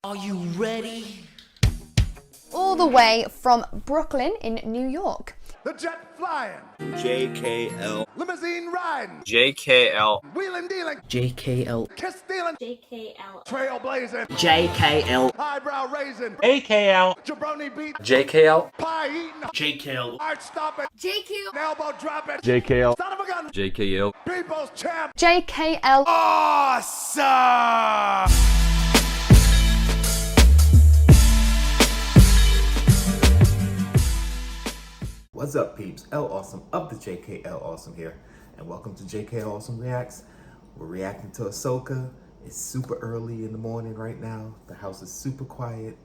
Are you ready? All the way from Brooklyn in New York. The jet flying. JKL. Limousine riding. JKL. Wheeling dealing. JKL. Kiss stealing. JKL. Trailblazing. JKL. Eyebrow raising. AKL. Jabroni beat. JKL. Pie eating. JKL. Art stopping. JQ. Elbow dropping. JKL. Son of a gun. JKL. People's champ. JKL. Awesome. What's up, peeps? L Awesome of the JKL Awesome here, and welcome to JKL Awesome Reacts. We're reacting to Ahsoka. It's super early in the morning right now. The house is super quiet.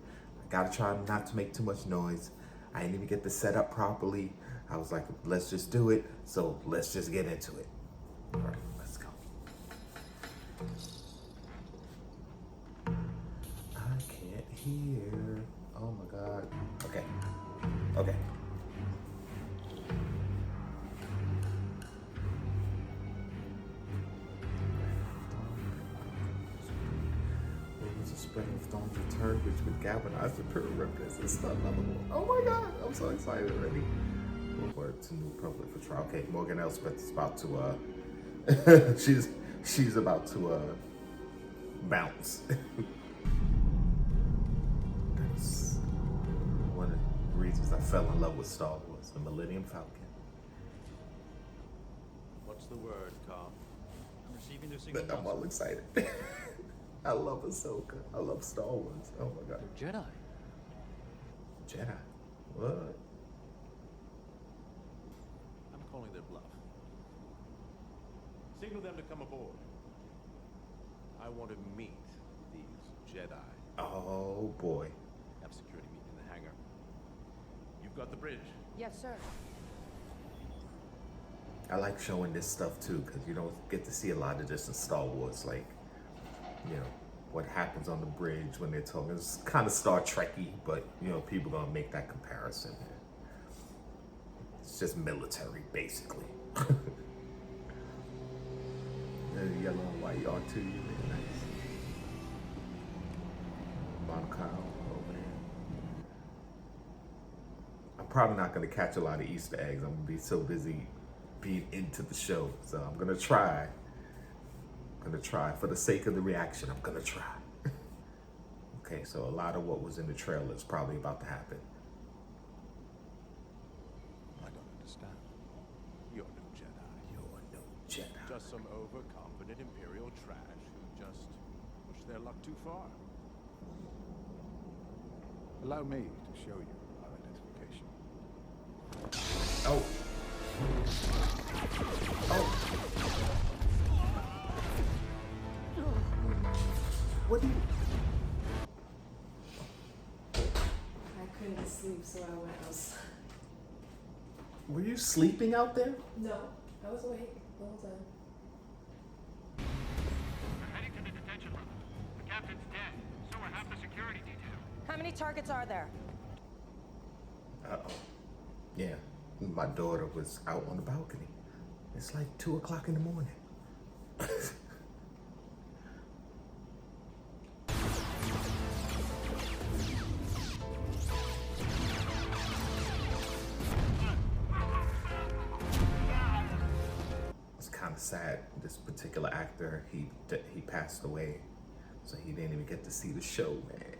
I gotta try not to make too much noise. I didn't even get the setup properly. I was like, let's just do it. So let's just get into it. All right, let's go. I can't hear. Oh my God. Okay. Okay. Spring of Thorns return, which would galvanize the pure remnants and stun another one. Oh my God, I'm so excited already. Word to New Republic for trial. Okay, Morgan Elspeth is about to she's about to bounce. That's one of the reasons I fell in love with Star Wars, the Millennium Falcon. What's the word, Carl? I'm receiving a signal. I'm all excited. I love Ahsoka. I love Star Wars. Oh my God. Jedi. Jedi. What? I'm calling their bluff. Signal them to come aboard. I want to meet these Jedi. Oh boy. Have security meet in the hangar. You've got the bridge. Yes, sir. I like showing this stuff too, because you don't get to see a lot of this in Star Wars, like, you know, what happens on the bridge when they're talking. It's kind of Star Trek-y, but, you know, people gonna make that comparison. It's just military, basically. The yellow and white R2, really nice. Monocle over there. I'm probably not gonna catch a lot of Easter eggs. I'm gonna be so busy being into the show, so I'm gonna try. For the sake of the reaction. I'm gonna try. Okay, so a lot of what was in the trailer is probably about to happen. I don't understand. You're no Jedi. You're no Jedi. Just some overconfident Imperial trash who just push their luck too far. Allow me to show you our identification. Oh. Oh. What do you... I couldn't sleep, so I went outside. Were you sleeping out there? No, I was awake the whole time. We're heading to the detention room. The captain's dead, so we're half the security detail. How many targets are there? Uh-oh. Yeah, my daughter was out on the balcony. It's like 2 o'clock in the morning. Sad. This particular actor, he passed away, so he didn't even get to see the show, man.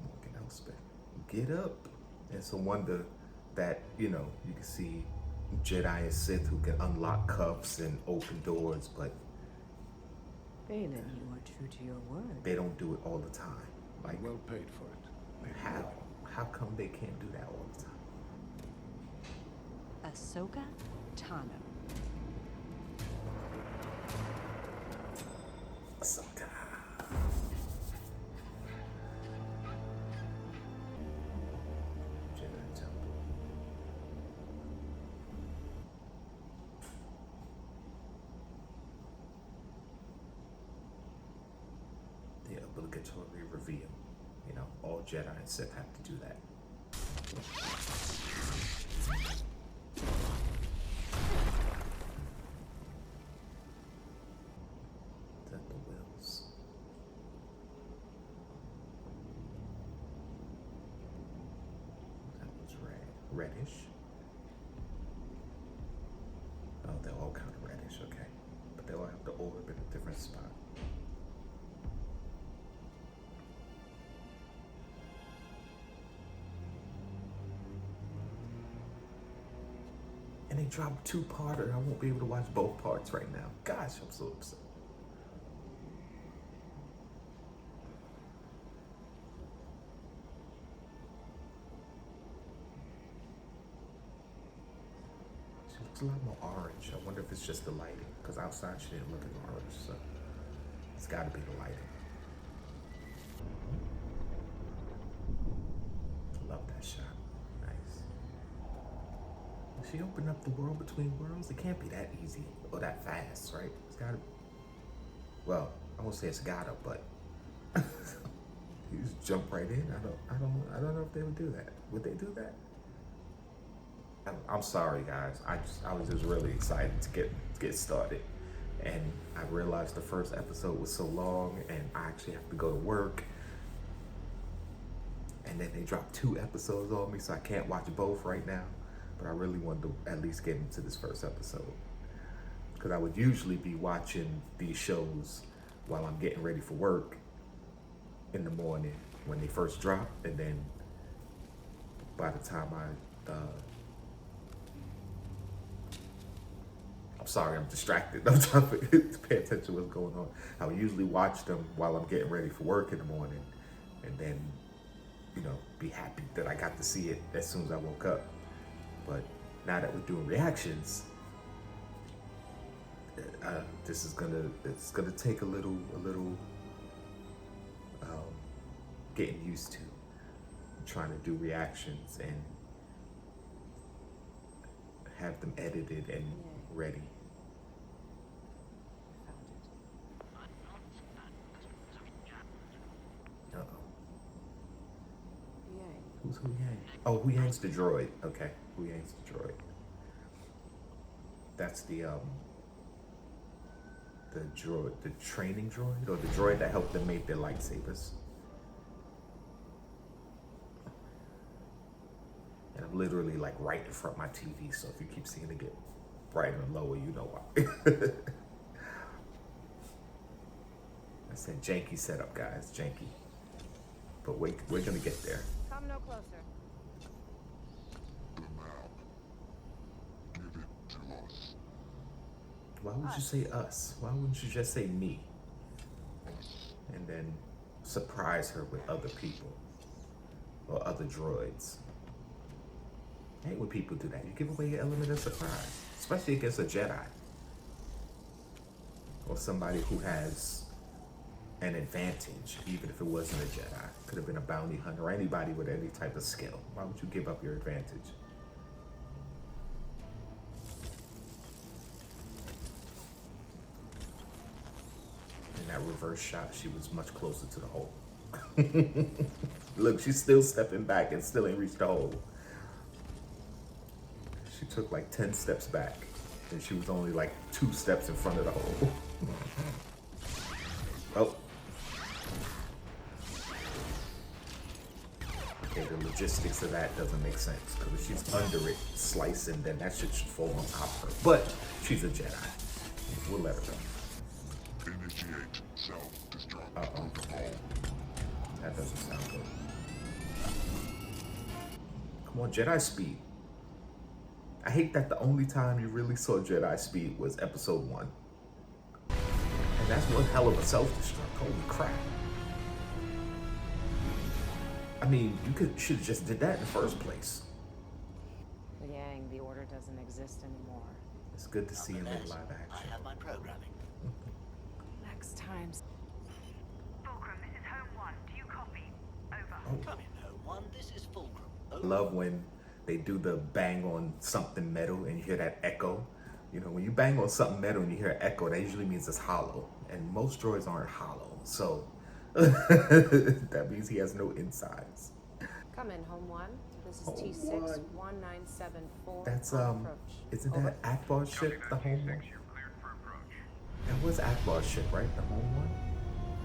Morgan Elspeth, get up. It's a wonder that, you know, you can see Jedi and Sith who can unlock cuffs and open doors, but Balin, you are true to your word. they don't do it all the time. Like, Well paid for it. how come they can't do that all the time? Ahsoka Tano. Ahsoka. Jedi Temple. The obligatory reveal. You know, all Jedi and Sith have to do that. reddish. Oh, they're all kind of reddish, okay. But they all have the orb in a different spot. And they dropped 2-parter. I won't be able to watch both parts right now. Gosh, I'm so upset. She looks a lot more orange. I wonder if it's just the lighting, because outside she didn't look as orange, so it's got to be the lighting. Love that shot. Nice. She opened up the world between worlds. It can't be that easy or that fast, right? It's gotta. Well, I won't say it's gotta, but you just jump right in. I don't know if they would do that. Would they do that? I'm sorry, guys. I was just really excited to get started, and I realized the first episode was so long, and I actually have to go to work. And then they dropped 2 episodes on me, so I can't watch both right now. But I really wanted to at least get into this first episode, because I would usually be watching these shows while I'm getting ready for work in the morning when they first drop, and then by the time I'm sorry, I'm distracted. I'm trying to pay attention to what's going on. I would usually watch them while I'm getting ready for work in the morning, and then, be happy that I got to see it as soon as I woke up. But now that we're doing reactions, it's gonna take a little getting used to trying to do reactions and have them edited and ready. Who's Hu Yang? Oh, Hu Yang's the droid. Okay, Hu Yang's the droid. That's the droid, the training droid, or the droid that helped them make their lightsabers. And I'm literally like right in front of my TV, so if you keep seeing it get brighter and lower, you know why. I said janky setup, guys, janky. But we're gonna get there. Come no closer. Why would you say us? Why wouldn't you just say me? And then surprise her with other people or other droids. I hate when people do that. You give away your element of surprise, especially against a Jedi or somebody who has an advantage, even if it wasn't a Jedi. Could have been a bounty hunter or anybody with any type of skill. Why would you give up your advantage? In that reverse shot, she was much closer to the hole. Look, she's still stepping back and still ain't reached the hole. She took like 10 steps back, and she was only like 2 steps in front of the hole. Oh. Okay, the logistics of that doesn't make sense, because if she's under it, slicing, then that shit should fall on top of her. But she's a Jedi. We'll let her go. Initiate self-destruct protocol. That doesn't sound good. Come on, Jedi speed. I hate that the only time you really saw Jedi speed was episode 1. And that's one hell of a self-destruct. Holy crap. I mean, you should have just did that in the first place. Yang, the order doesn't exist anymore. It's good to see him in live I action. have my programming. Next time. Fulcrum, this is Home 1. Do you copy? Over. Oh. Come in, Home 1. This is Fulcrum. I love when they do the bang on something metal and you hear that echo. You know, when you bang on something metal and you hear an echo, that usually means it's hollow. And most droids aren't hollow, so that means he has no insides. Come in, Home 1. This is Home T6 1. 1974. That's Approach. isn't Over. that Akbar's ship, the home one? You're cleared for approach. That was Akbar's ship, right? The home one?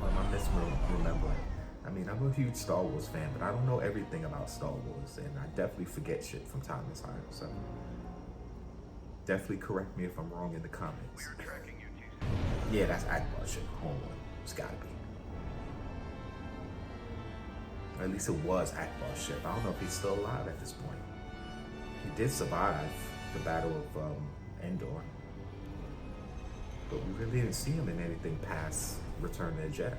Or am I misremembering? I mean, I'm a huge Star Wars fan, but I don't know everything about Star Wars, and I definitely forget shit from time to time. So definitely correct me if I'm wrong in the comments. Yeah, that's Akbar shit. Home one. It's gotta be. Or at least it was Akbar's ship. I don't know if he's still alive at this point. He did survive the Battle of Endor. But we really didn't see him in anything past Return of the Jedi.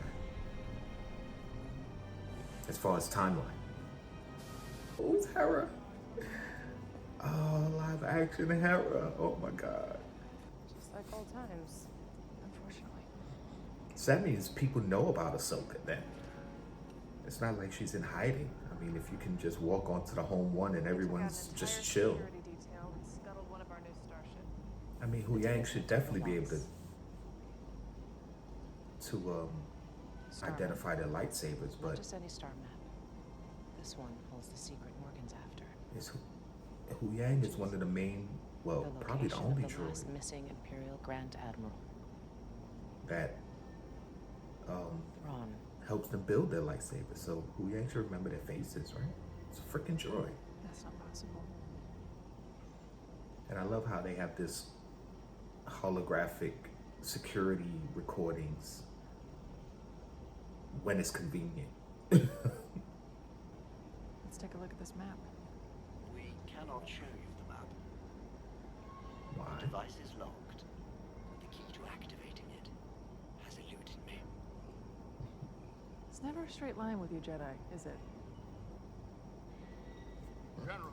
As far as timeline. Oh, Hera. Oh, live action Hera. Oh my God. Just like old times, unfortunately. So that means people know about Ahsoka then. It's not like she's in hiding. I mean, if you can just walk onto the home one and everyone's just chill. I mean, Hu Yang should definitely be able to identify their lightsabers, Not but just any star map. This one holds the secret Morgan's after. Hu Yang is one of the main, well, probably the only of the last droid missing Imperial Grand Admiral. that Ron. helps them build their lightsabers. So Hu Yang should remember their faces, right? It's a freaking droid. That's not possible. And I love how they have this holographic security recordings when it's convenient. Let's take a look at this map. We cannot show you the map. Why? The device is locked. The key to activating it has eluded me. It's never a straight line with you Jedi, is it? General,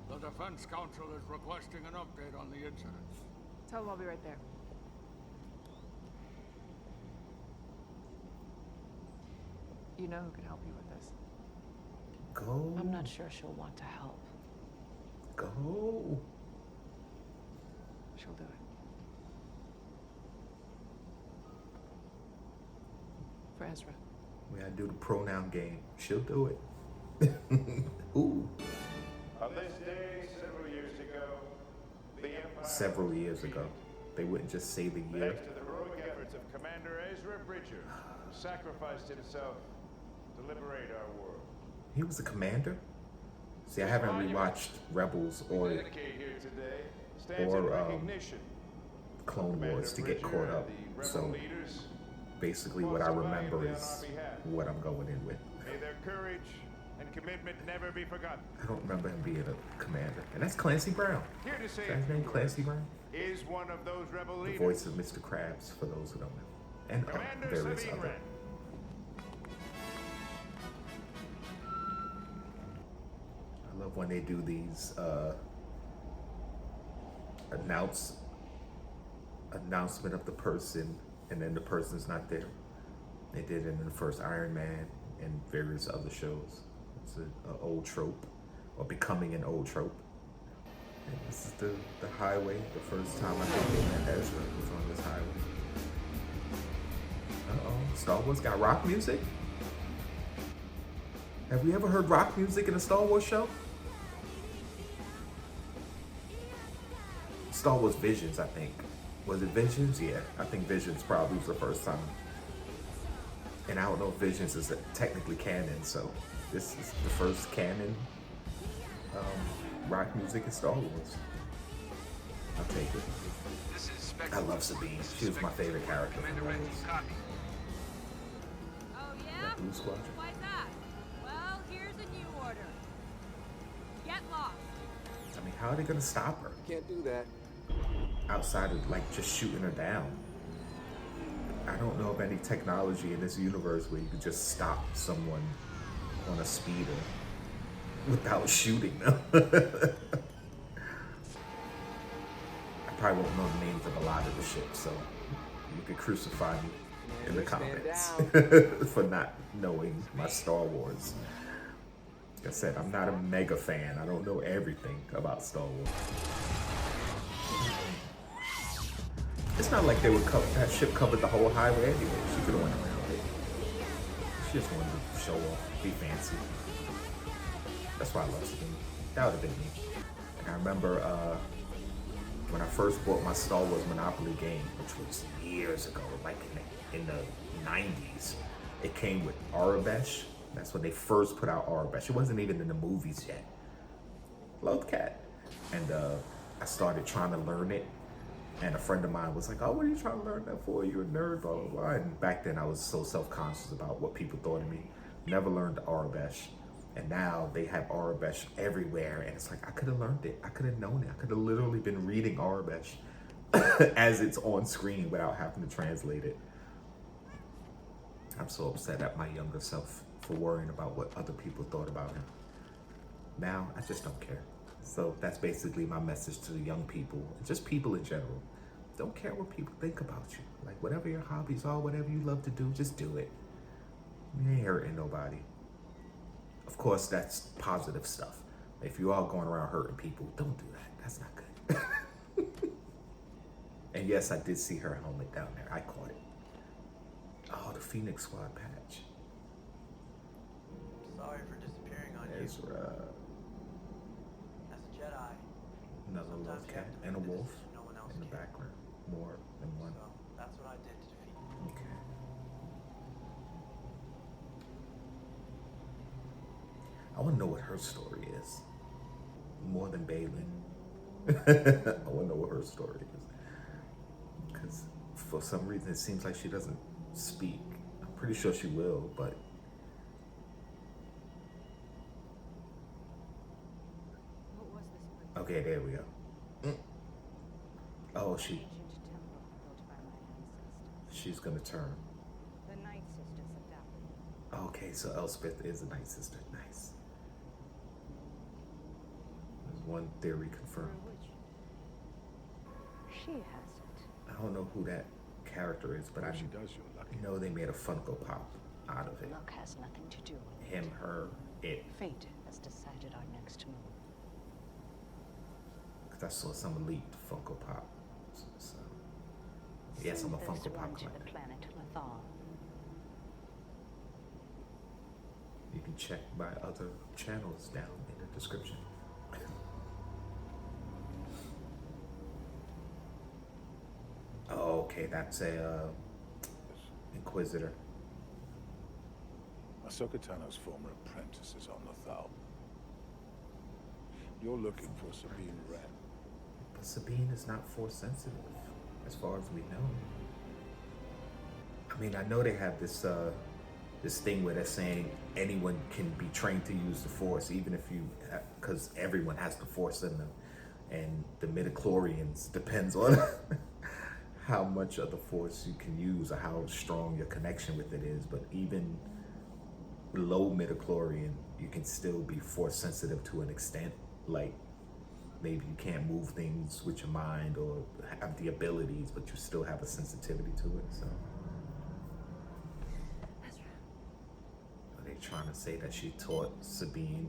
the Defense Council is requesting an update on the incident. Tell them I'll be right there. You know who can help you with this. Go. I'm not sure she'll want to help. Go. She'll do it. For Ezra. We gotta do the pronoun game. She'll do it. Ooh. On this day, several years ago, the Empire... Several years ago. They wouldn't just say the year. Thanks to the heroic efforts of Commander Ezra Bridger, who sacrificed himself to liberate our world. He was a commander? See, I haven't rewatched Rebels or Dedicate here today stands in recognition Clone Wars to get caught up. So basically what I remember is what I'm going in with. May their courage and commitment never be forgotten. I don't remember him being a commander. And that's Clancy Brown. Here to say Is that his name, Clancy Brown? is one of those rebel The leaders. voice of Mr. Krabs, for those who don't know. And Commander various Sabine other. Wren. I love when they do these announcement of the person and then the person's not there. They did it in the first Iron Man and various other shows. It's an old trope, or becoming an old trope. And this is the highway. The first time I think they met Ezra was on this highway. Uh-oh, Star Wars got rock music? Have we ever heard rock music in a Star Wars show? Star Wars Visions, I think. Was it Visions? Yeah, I think Visions probably was the first time. And I don't know if Visions is technically canon, so this is the first canon rock music in Star Wars. I'll take it. I love Sabine. She was my favorite character from Rebels. Oh yeah? That Blue Squadron. Why that? Well, here's a new order. Get lost. I mean, how are they gonna stop her? Can't do that. Outside of like just shooting her down. I don't know of any technology in this universe where you could just stop someone on a speeder without shooting them. I probably won't know the names of a lot of the ships, so you could crucify me in the comments for not knowing my Star Wars. Like I said, I'm not a mega fan. I don't know everything about Star Wars. It's not like they would that ship covered the whole highway anyway. She could have went around it. She just wanted to show off, be fancy. That's why I love Sabine. That would have been me. And I remember when I first bought my Star Wars Monopoly game, which was years ago, like in the 90s. it came with Arabesh. That's when they first put out Arabesh. It wasn't even in the movies yet. Love cat. And I started trying to learn it. And a friend of mine was like, oh, what are you trying to learn that for? You're a nerd, blah, blah, blah. And back then I was so self-conscious about what people thought of me. Never learned Arabesh. And now they have Arabesh everywhere. And it's like, I could have learned it. I could have known it. I could have literally been reading Arabesh as it's on screen without having to translate it. I'm so upset at my younger self for worrying about what other people thought about him. Now, I just don't care. So that's basically my message to the young people, and just people in general. Don't care what people think about you. Like, whatever your hobbies are, whatever you love to do, just do it. You ain't hurting nobody. Of course, that's positive stuff. If you are going around hurting people, don't do that. That's not good. And yes, I did see her helmet down there. I caught it. Oh, the Phoenix Squad patch. Sorry for disappearing on you. Ezra. As a Jedi, Another love cat and a wolf no one else in the can. background. More than one. So that's what I did to defeat you. Okay. I want to know what her story is. More than Balin. I want to know what her story is. Because for some reason it seems like she doesn't speak. I'm pretty sure she will, but What was this place? okay, there we go. Oh, Ancient temple built by my ancestors. she's gonna turn. The Night Sisters adapted. Okay, so Elspeth is a Night Sister. Nice. There's one theory confirmed. Which? She has it. I don't know who that character is, but I She does, you're lucky. know they made a Funko Pop out of it. Luck has nothing to do with it. Him, her, it. Fate has decided our next move. Because I saw some leaked Funko Pop. So, yes, I'm a Send Funko this Pop one to collector. the planet Lothal. You can check my other channels down in the description. Oh, okay, that's a Inquisitor. Ahsoka Tano's former apprentice is on Lothal. You're looking for Sabine Wren. But Sabine is not force sensitive, as far as we know. I mean, I know they have this this thing where they're saying anyone can be trained to use the force, even if you, because everyone has the force in them, and the midichlorians depends on how much of the force you can use or how strong your connection with it is. But even low midichlorian, you can still be force sensitive to an extent. Like, maybe you can't move things with your mind or have the abilities, but you still have a sensitivity to it. So are they trying to say that she taught Sabine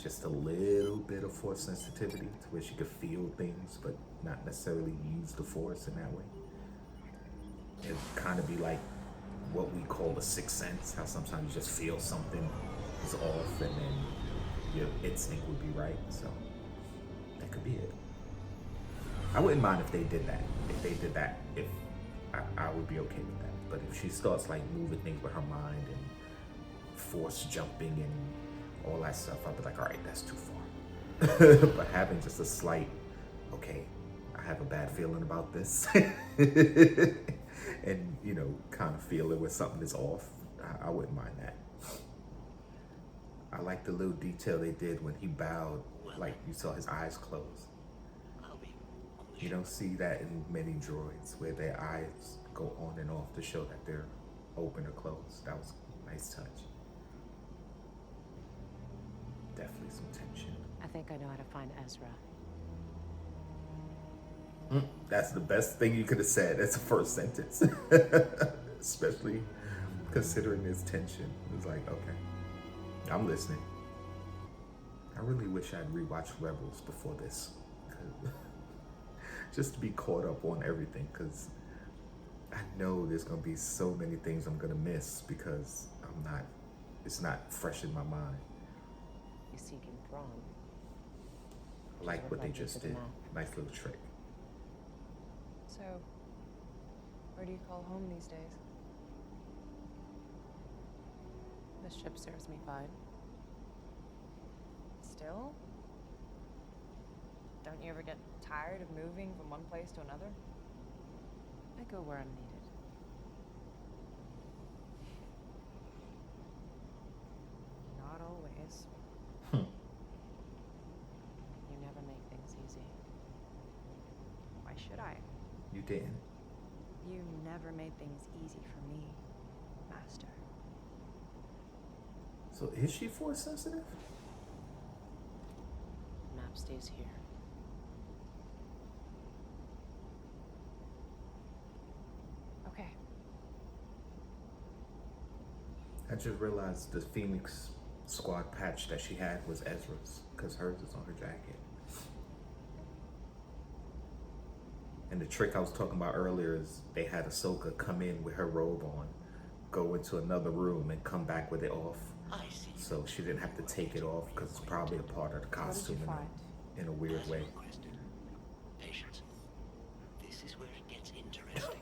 just a little bit of force sensitivity to where she could feel things but not necessarily use the force in that way? It'd kind of be like what we call a sixth sense, how sometimes you just feel something is off and then your instinct would be right. So that could be it. I wouldn't mind if they did that. If they did that, if I would be okay with that. But if she starts like moving things with her mind and force jumping and all that stuff, I'd be like, all right, that's too far. But having just a slight, okay, I have a bad feeling about this, and you know, kind of feel it when something is off, I wouldn't mind that. I like the little detail they did when he bowed, like you saw his eyes close. You don't see that in many droids where their eyes go on and off to show that they're open or closed. That was a nice touch. Definitely some tension. I think I know how to find Ezra. That's the best thing you could have said. That's the first sentence. Especially considering this tension. It was like, okay, I'm listening. I really wish I'd rewatched Rebels before this. Just to be caught up on everything, because I know there's going to be so many things I'm going to miss because it's not fresh in my mind. You're seeking Thrawn. I like what they just did. Nice little trick. So, where do you call home these days? The ship serves me fine. Still? Don't you ever get tired of moving from one place to another? I go where I'm needed. Not always. Hmm. You never make things easy. Why should I? You didn't. You never made things easy for me, Master. So is she force sensitive? Map stays here. Okay. I just realized the Phoenix Squad patch that she had was Ezra's, because hers is on her jacket. And the trick I was talking about earlier is they had Ahsoka come in with her robe on, go into another room, and come back with it off. I see. So she didn't have to take it off because it's probably a part of the costume in a weird way. Patience. This is where it gets interesting.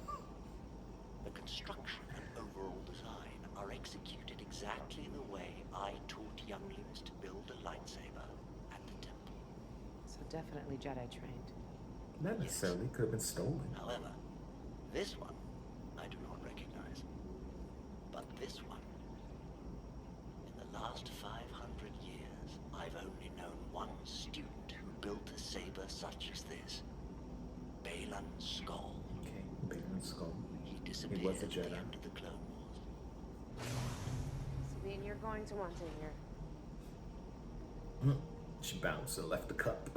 The construction and overall design are executed exactly the way I taught younglings to build a lightsaber at the temple. So definitely Jedi trained. Not necessarily, could have been stolen. However, this one I do not recognize. But this one, in the last 500 years, I've only known one student who built a saber such as this. Balin Skull. Okay, Balin Skull. He disappeared was a at Jedi. the end of the Clone Wars. Sabine, you're going to want in here. She bounced and left the cup.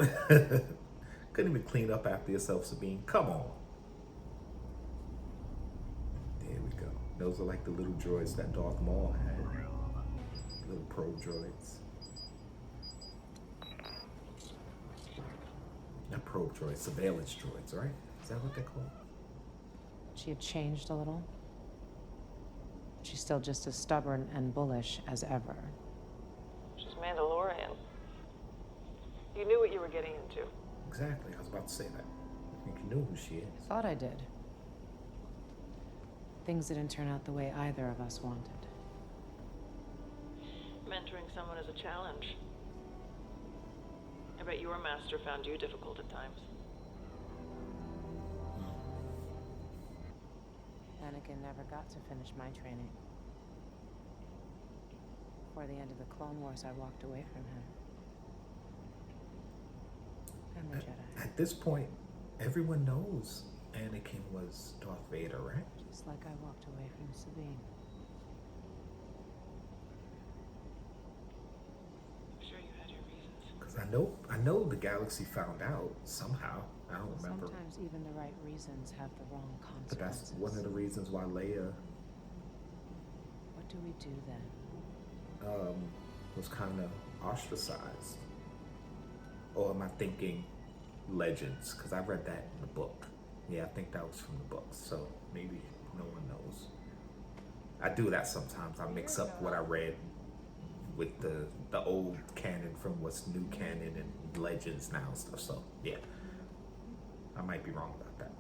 Couldn't even clean up after yourself, Sabine. Come on. There we go. Those are like the little droids that Darth Maul had. Little probe droids. Not probe droids, surveillance droids, right? Is that what they're called? She had changed a little. She's still just as stubborn and bullish as ever. She's Mandalorian. You knew what you were getting into. Exactly, I was about to say that. I think you knew who she is. I thought I did. Things didn't turn out the way either of us wanted. Mentoring someone is a challenge. I bet your master found you difficult at times. Anakin never got to finish my training. Before the end of the Clone Wars, I walked away from him. And the Jedi. At this point, everyone knows Anakin was Darth Vader, right? Just like I walked away from Sabine. I'm sure you had your reasons. Because I know the galaxy found out somehow. I don't remember. Sometimes even the right reasons have the wrong But consequences. that's one of the reasons why Leia What do we do then? was kind of ostracized. Or am I thinking Legends? Because I read that in the book. Yeah, I think that was from the books. So maybe no one knows. I do that sometimes. I mix up what I read with the old canon from what's new canon and Legends now and stuff. So yeah, I might be wrong about that.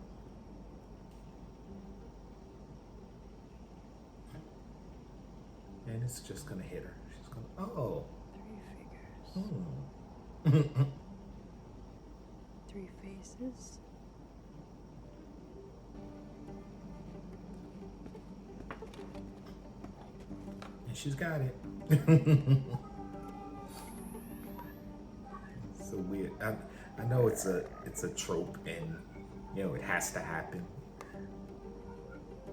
And it's just gonna hit her. She's gonna, oh. 3 figures. 3 faces. And she's got it. So weird. I know it's a trope, and you know it has to happen.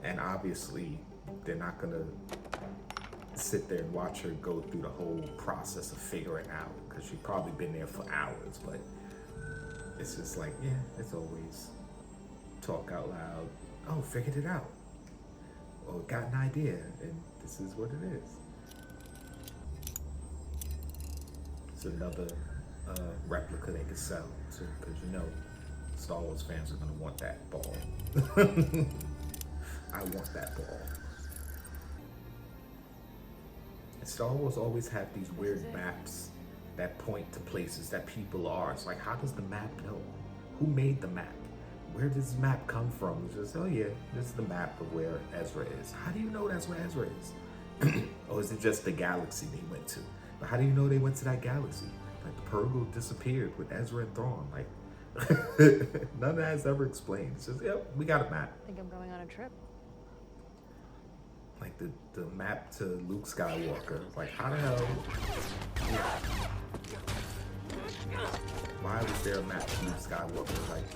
And obviously, they're not gonna sit there and watch her go through the whole process of figuring out, because she's probably been there for hours. But it's just like, yeah, it's always talk out loud. Oh, figured it out. Or got an idea, and this is what it is. It's another replica they could sell too, because you know Star Wars fans are gonna want that ball. I want that ball. And Star Wars always have these weird maps that point to places that people are. It's like, how does the map know? Who made the map? Where does the map come from? It's just, oh yeah, this is the map of where Ezra is. How do you know that's where Ezra is? Or is it just the galaxy they went to? But how do you know they went to that galaxy? Like the Purgle disappeared with Ezra and Thrawn. Like none of that is ever explained. It's just, yep, we got a map. I think I'm going on a trip. Like the map to Luke Skywalker. Like how the hell? Why was there a map to Luke Skywalker? Like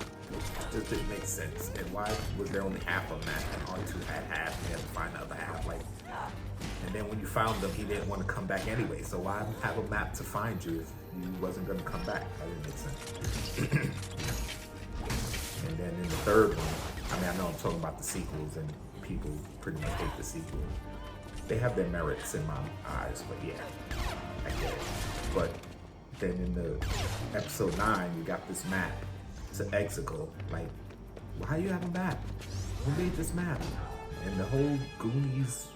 this didn't make sense. And why was there only half a map and R2 had half and you had to find the other half? Like, and then when you found them, he didn't want to come back anyway. So why have a map to find you if you wasn't going to come back? That didn't make sense. And then in the third one, I mean, I know I'm talking about the sequels and people pretty much hate the sequels. They have their merits in my eyes, but yeah, I get it. But then in the episode 9, you got this map to Exegol. Like, why you have a map? Who made this map? And the whole Goonies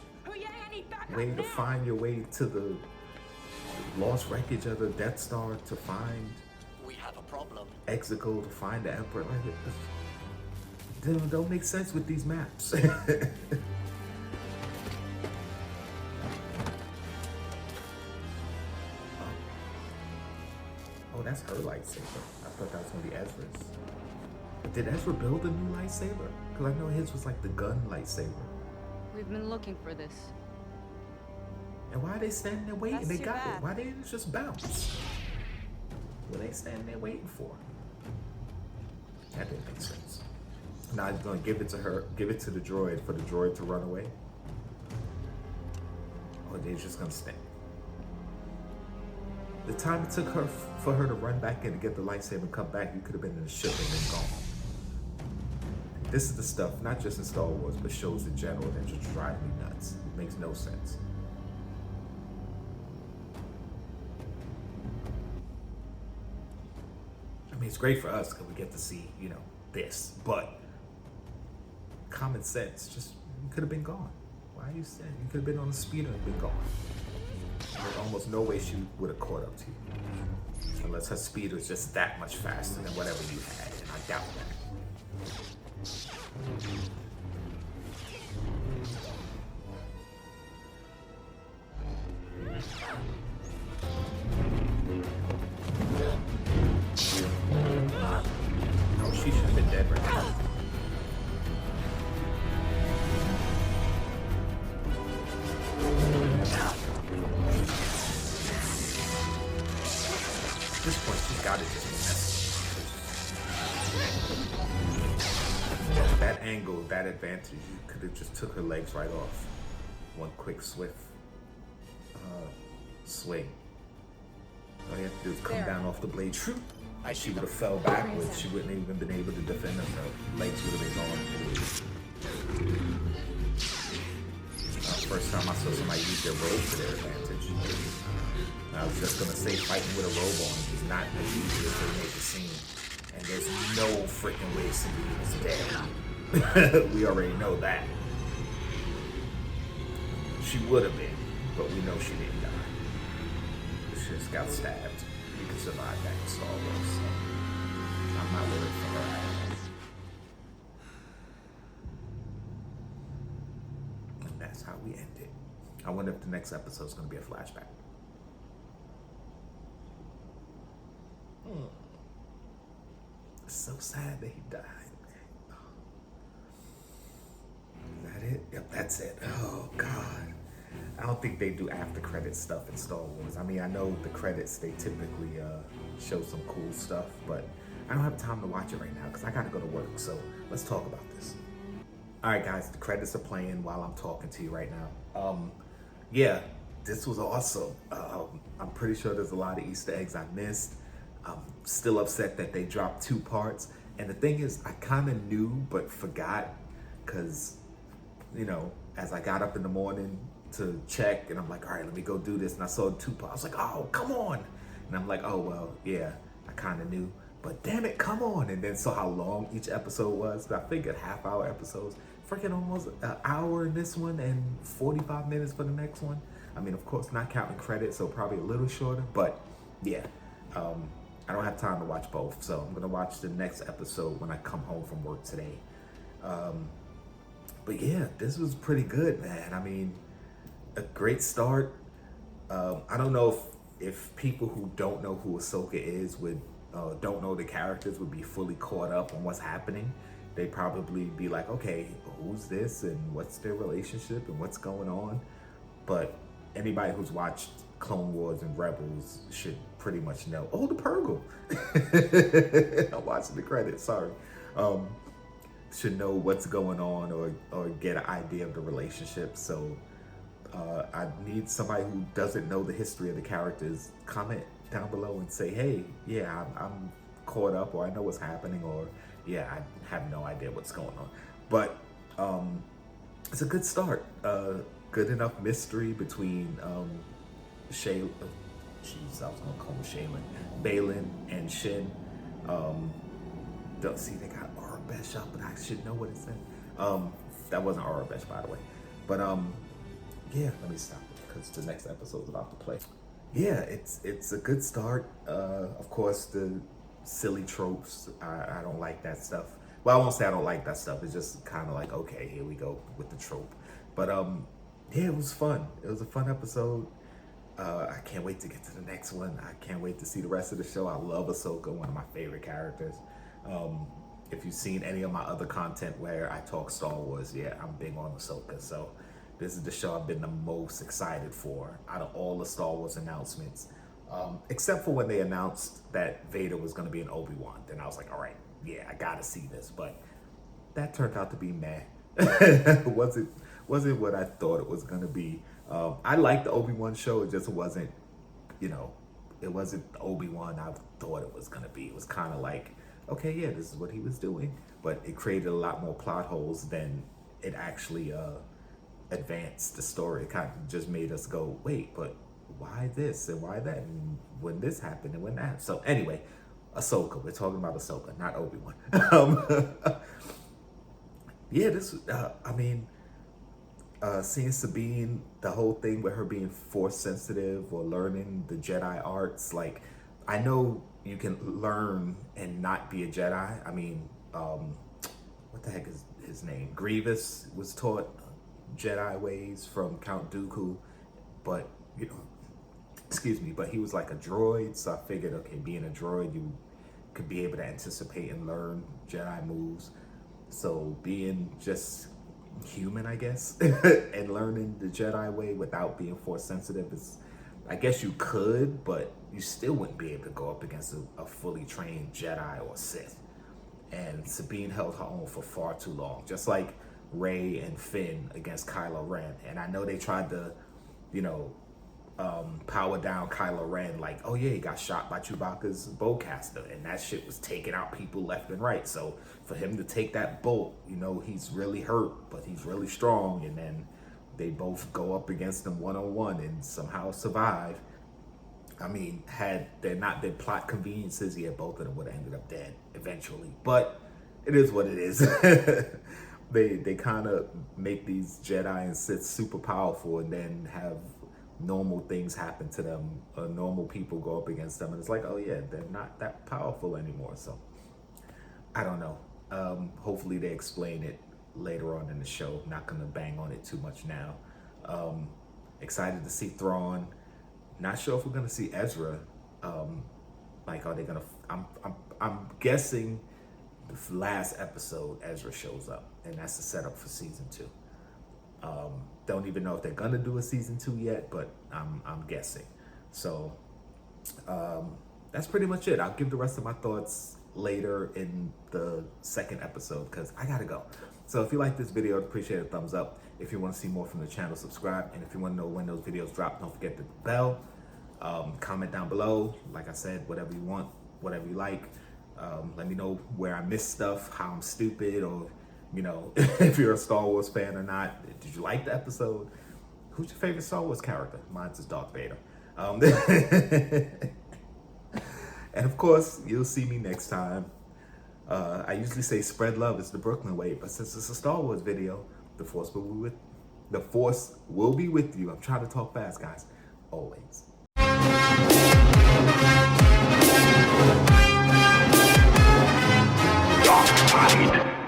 way to find your way to the lost wreckage of the Death Star to find We have a problem. Exegol to find the Emperor. Like, it don't make sense with these maps. Oh, that's her lightsaber. I thought that was gonna be Ezra's. But did Ezra build a new lightsaber? Because I know his was like the gun lightsaber. We've been looking for this. And why are they standing there waiting? That's They too got bad. it. Why didn't it just bounce? What are they standing there waiting for? That didn't make sense. Now he's gonna give it to her, give it to the droid for the droid to run away. Or they're just gonna stand. The time it took her for her to run back in to get the lightsaber and come back, you could have been in the ship and been gone. This is the stuff, not just in Star Wars, but shows in general that just drive me nuts. It makes no sense. I mean, it's great for us because we get to see, you know, this, but common sense, just, you could have been gone. Why are you saying? You could have been on the speeder and been gone. There's almost no way she would have caught up to you. Unless her speed was just that much faster than whatever you had, and I doubt that. Oh, she should have been dead right now. At this point, she's got to just be messing. That angle, that advantage, you could have just took her legs right off. One quick, swift swing. All you have to do is come down off the blade. Shoot! She would have fell backwards. She wouldn't have even been able to defend herself. Legs would have been gone. First time I saw somebody use their robe for their advantage. I was just gonna say fighting with a robe on is not as easy as they make it seem. And there's no freaking way Sabine is dead. We already know that. She would have been, but we know she didn't die. She just got stabbed. You can survive that in Star Wars, so I'm not worried for her. And that's how we end it. I wonder if the next episode is going to be a flashback. It's so sad that he died. Is that it? Yep, that's it. Oh, God. I don't think they do after credit stuff in Star Wars. I mean, I know the credits, they typically show some cool stuff, but I don't have time to watch it right now because I got to go to work. So let's talk about this. All right, guys, the credits are playing while I'm talking to you right now. Yeah, this was awesome. I'm pretty sure there's a lot of Easter eggs I missed. I'm still upset that they dropped 2 parts. And the thing is, I kind of knew but forgot because, you know, as I got up in the morning to check and I'm like, all right, let me go do this. And I saw 2 parts. I was like, oh, come on. And I'm like, oh, well, yeah, I kind of knew. But damn it, come on. And then saw how long each episode was. I figured half-hour episodes. Freaking almost an hour in this one and 45 minutes for the next one. I mean, of course, not counting credits, so probably a little shorter. But yeah, I don't have time to watch both. So I'm going to watch the next episode when I come home from work today. But yeah, this was pretty good, man. I mean, a great start. I don't know if people who don't know who Ahsoka is would don't know the characters would be fully caught up on what's happening. They'd probably be like, okay, who's this and what's their relationship and what's going on? But anybody who's watched Clone Wars and Rebels should pretty much know. Oh, the Purgle. I'm watching the credits, sorry. Should know what's going on or get an idea of the relationship. So I need somebody who doesn't know the history of the characters. Comment down below and say, hey, yeah, I'm caught up, or I know what's happening, or yeah, I have no idea what's going on. But it's a good start. Good enough mystery between Jeez, I was gonna call him Shaylin, Balin and Shin. Don't see they got Arabesh up, but I should know what it said. That wasn't Arabesh, by the way. But yeah, let me stop it because the next episode's about to play. Yeah, it's a good start. Of course, the silly tropes. I don't like that stuff. Well, I won't say I don't like that stuff. It's just kind of like, okay, here we go with the trope. But yeah, it was fun. It was a fun episode. I can't wait to get to the next one. I can't wait to see the rest of the show. I love Ahsoka, one of my favorite characters. If you've seen any of my other content where I talk Star Wars, yeah, I'm big on Ahsoka. So this is the show I've been the most excited for out of all the Star Wars announcements. Except for when they announced that Vader was going to be an Obi-Wan. Then I was like, all right, yeah, I got to see this. But that turned out to be meh. wasn't what I thought it was going to be. I liked the Obi-Wan show. It just wasn't, you know, it wasn't the Obi-Wan I thought it was going to be. It was kind of like, okay, yeah, this is what he was doing. But it created a lot more plot holes than it actually advanced the story. It kind of just made us go, wait, but why this and why that? And when this happened and when that. So anyway, Ahsoka. We're talking about Ahsoka, not Obi-Wan. Yeah, this, I mean, seeing Sabine, the whole thing with her being force sensitive or learning the Jedi arts, like, I know you can learn and not be a Jedi. I mean, what the heck is his name? Grievous was taught Jedi ways from Count Dooku, but, you know, excuse me, but he was like a droid, so I figured, okay, being a droid, you could be able to anticipate and learn Jedi moves. So being just human, I guess, and learning the Jedi way without being force sensitive is, I guess you could, but you still wouldn't be able to go up against a fully trained Jedi or Sith. And Sabine held her own for far too long, just like Rey and Finn against Kylo Ren. And I know they tried to, you know, power down Kylo Ren, like, oh yeah, he got shot by Chewbacca's bowcaster, and that shit was taking out people left and right. So for him to take that bolt, you know, he's really hurt, but he's really strong. And then they both go up against him one-on-one and somehow survive. I mean, had there not been plot conveniences, yeah, both of them would have ended up dead eventually. But it is what it is. They kind of make these Jedi and Sith super powerful and then have normal things happen to them. Normal people go up against them and it's like, oh yeah, they're not that powerful anymore. So I don't know. Hopefully they explain it later on in the show. Not gonna bang on it too much now. Excited to see Thrawn. Not sure if we're gonna see Ezra. Like, are they gonna? I'm guessing the last episode Ezra shows up, and that's the setup for season 2. Don't even know if they're gonna do a season 2 yet, but I'm guessing. So that's pretty much it. I'll give the rest of my thoughts later in the second episode because I gotta go. So if you like this video, I'd appreciate a thumbs up. If you want to see more from the channel, subscribe. And if you want to know when those videos drop, don't forget the bell. Comment down below. Like I said, whatever you want, whatever you like. Let me know where I missed stuff, how I'm stupid, or, you know, if you're a Star Wars fan or not. Did you like the episode? Who's your favorite Star Wars character? Mine's is Darth Vader. And of course, you'll see me next time. I usually say spread love is the Brooklyn way, but since it's a Star Wars video, the Force will be with you. I'm trying to talk fast, guys. Always. Dark side.